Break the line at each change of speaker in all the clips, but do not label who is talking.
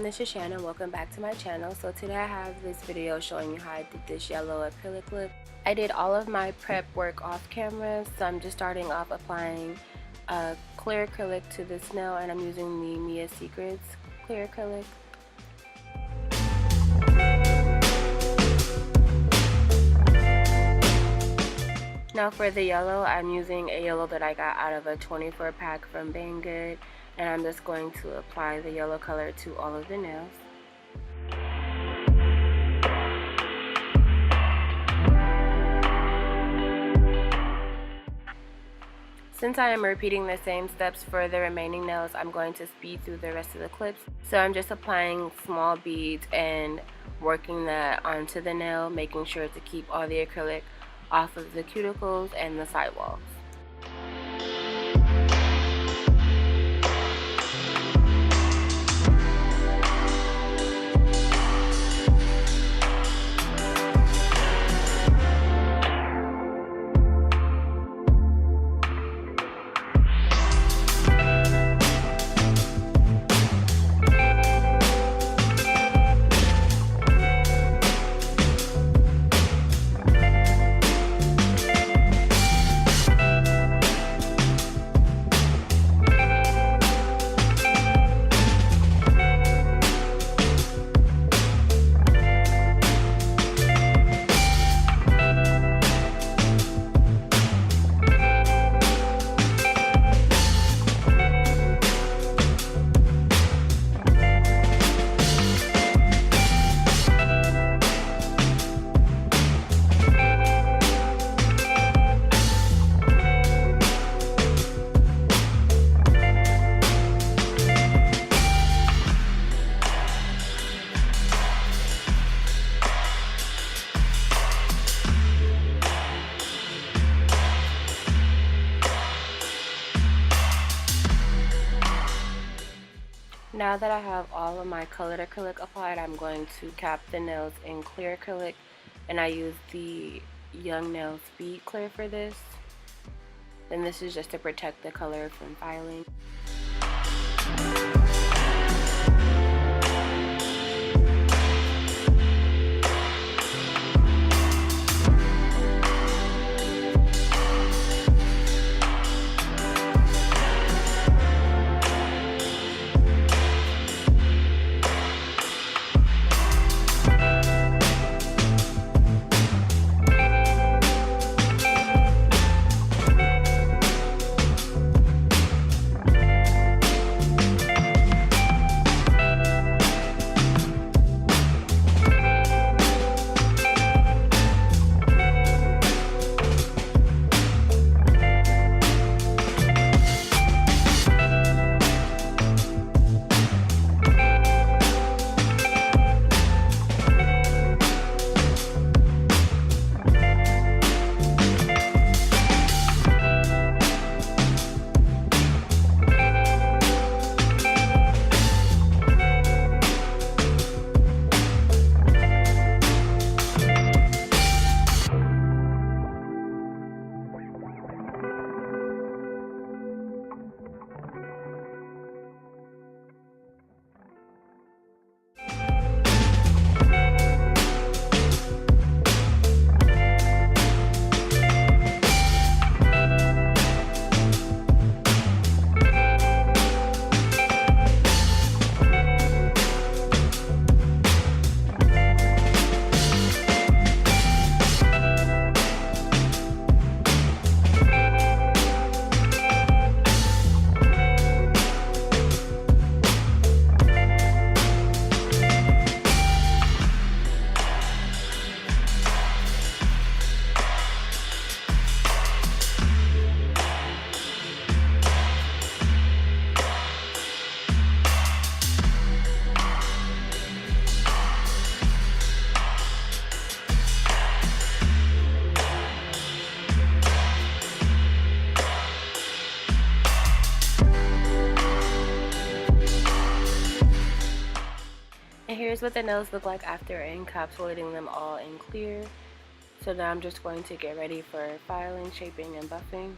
this is Shann and welcome back to my channel. So today I have this video showing you how I did this yellow acrylic lip. I did all of my prep work off camera, so I'm just starting off applying clear acrylic to this nail, and I'm using the Mia Secrets clear acrylic. Now for the yellow, I'm using a yellow that I got out of a 24 pack from Banggood, and I'm just going to apply the yellow color to all of the nails. Since I am repeating the same steps for the remaining nails, I'm going to speed through the rest of the clips. So I'm just applying small beads and working that onto the nail, making sure to keep all the acrylic off of the cuticles and the sidewalls. Now that I have all of my colored acrylic applied, I'm going to cap the nails in clear acrylic, and I use the Young Nail Speed Clear for this. And this is just to protect the color from filing. And here's what the nails look like after encapsulating them all in clear. So now I'm just going to get ready for filing, shaping, and buffing.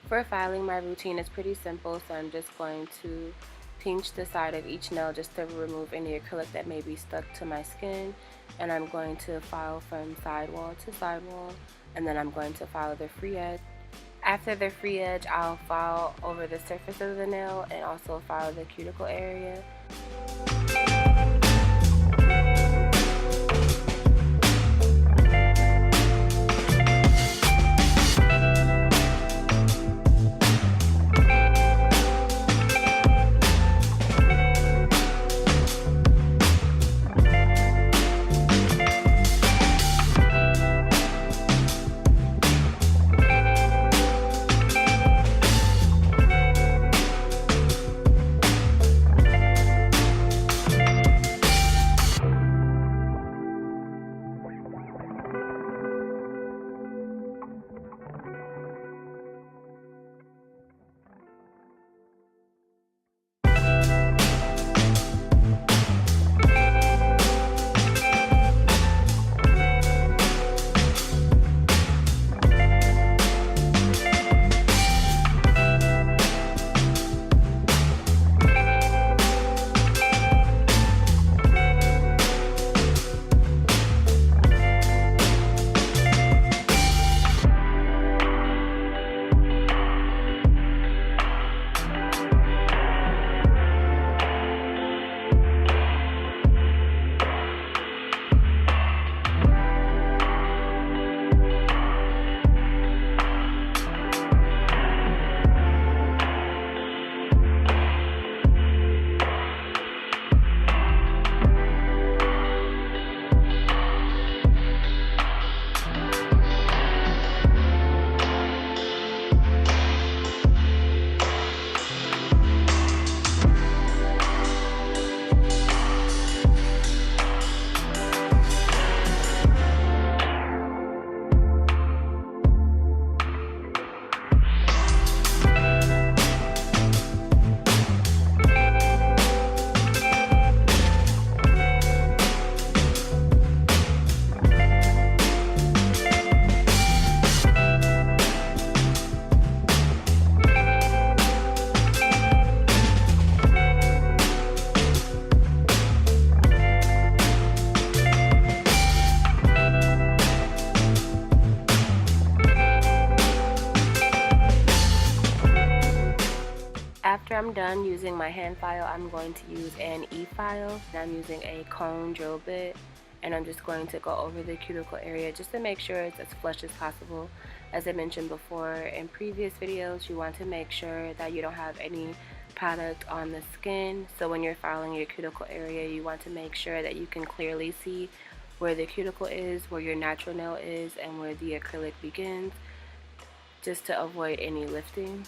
For filing, my routine is pretty simple, so I'm just going to pinch the side of each nail just to remove any acrylic that may be stuck to my skin, and I'm going to file from sidewall to sidewall, and then I'm going to file the free edge. After the free edge, I'll file over the surface of the nail and also file the cuticle area. After I'm done using my hand file, I'm going to use an e-file. I'm using a cone drill bit, and I'm just going to go over the cuticle area just to make sure it's as flush as possible. As I mentioned before in previous videos, you want to make sure that you don't have any product on the skin. So when you're filing your cuticle area, you want to make sure that you can clearly see where the cuticle is, where your natural nail is, and where the acrylic begins, just to avoid any lifting.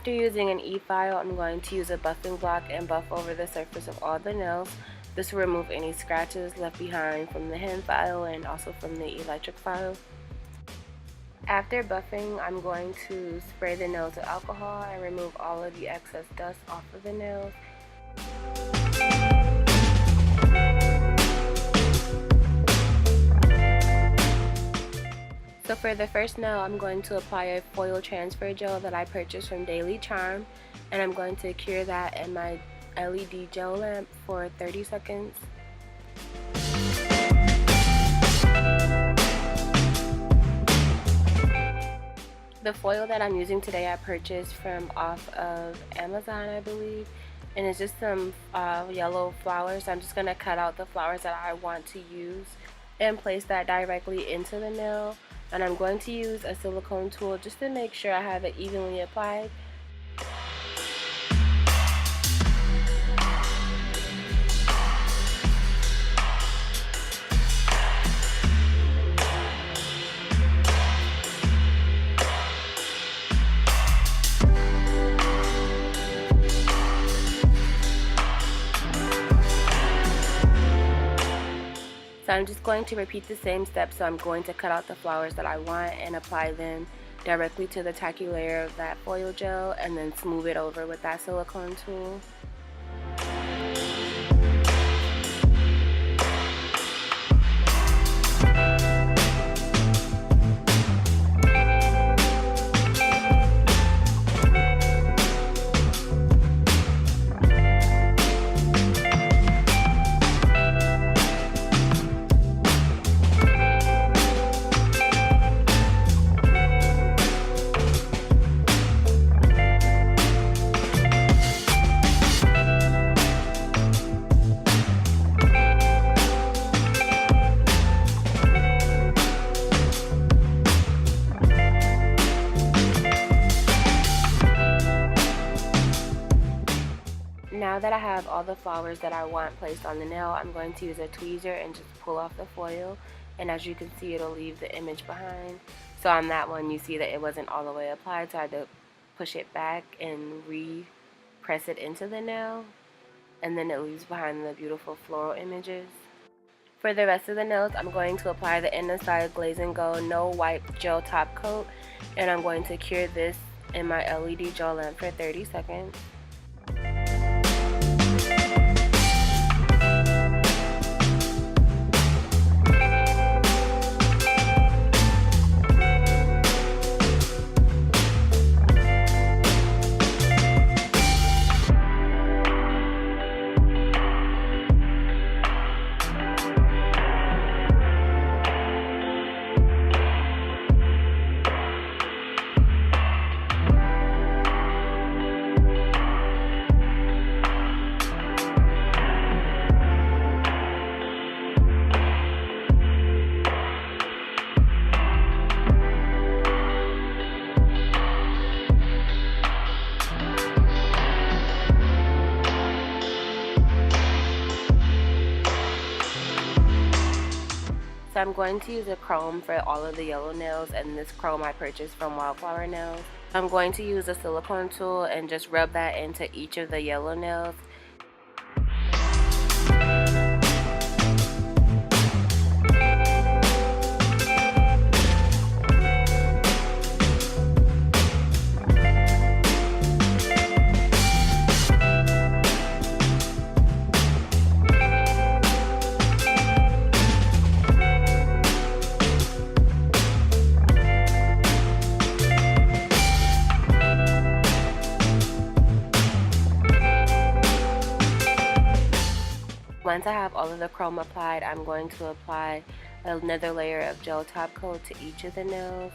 After using an e-file, I'm going to use a buffing block and buff over the surface of all the nails. This will remove any scratches left behind from the hand file and also from the electric file. After buffing, I'm going to spray the nails with alcohol and remove all of the excess dust off of the nails. So for the first nail, I'm going to apply a foil transfer gel that I purchased from Daily Charm, and I'm going to cure that in my LED gel lamp for 30 seconds. The foil that I'm using today I purchased from off of Amazon, I believe, and it's just some yellow flowers. I'm just going to cut out the flowers that I want to use and place that directly into the nail. And I'm going to use a silicone tool just to make sure I have it evenly applied. So I'm just going to repeat the same steps. So I'm going to cut out the flowers that I want and apply them directly to the tacky layer of that foil gel, and then smooth it over with that silicone tool. Now that I have all the flowers that I want placed on the nail, I'm going to use a tweezer and just pull off the foil, and as you can see, it'll leave the image behind. So on that one, you see that it wasn't all the way applied, so I had to push it back and re-press it into the nail, and then it leaves behind the beautiful floral images. For the rest of the nails, I'm going to apply the Inside Glaze and Go No Wipe Gel Top Coat, and I'm going to cure this in my LED gel lamp for 30 seconds. So I'm going to use a chrome for all of the yellow nails, and this chrome I purchased from Wildflower Nails. I'm going to use a silicone tool and just rub that into each of the yellow nails. Once I have all of the chrome applied, I'm going to apply another layer of gel top coat to each of the nails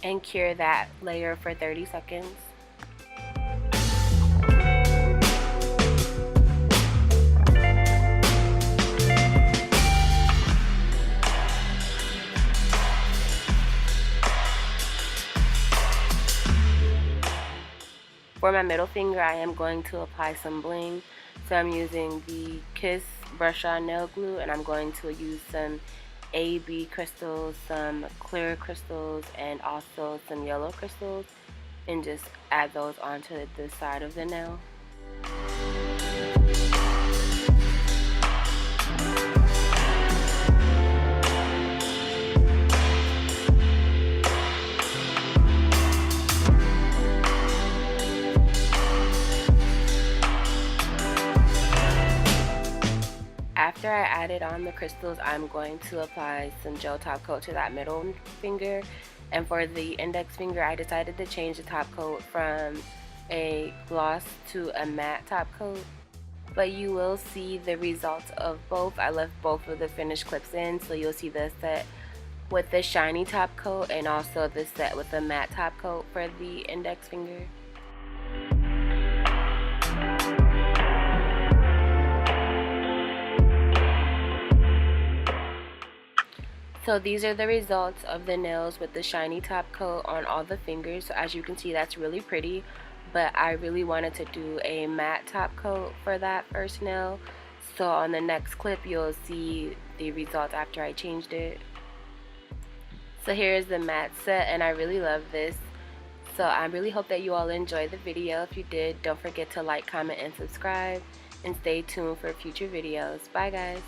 and cure that layer for 30 seconds. For my middle finger, I am going to apply some bling. So I'm using the Kiss Brush On Nail Glue, and I'm going to use some AB crystals, some clear crystals, and also some yellow crystals. and just add those onto the side of the nail. After I added on the crystals, I'm going to apply some gel top coat to that middle finger. And for the index finger, I decided to change the top coat from a gloss to a matte top coat. But you will see the results of both. I left both of the finished clips in, so you'll see the set with the shiny top coat and also the set with the matte top coat for the index finger. So these are the results of the nails with the shiny top coat on all the fingers. So as you can see, that's really pretty, but I really wanted to do a matte top coat for that first nail. So on the next clip, you'll see the results after I changed it. So here's the matte set, and I really love this. So I really hope that you all enjoyed the video. If you did, don't forget to like, comment, and subscribe, and stay tuned for future videos. Bye guys.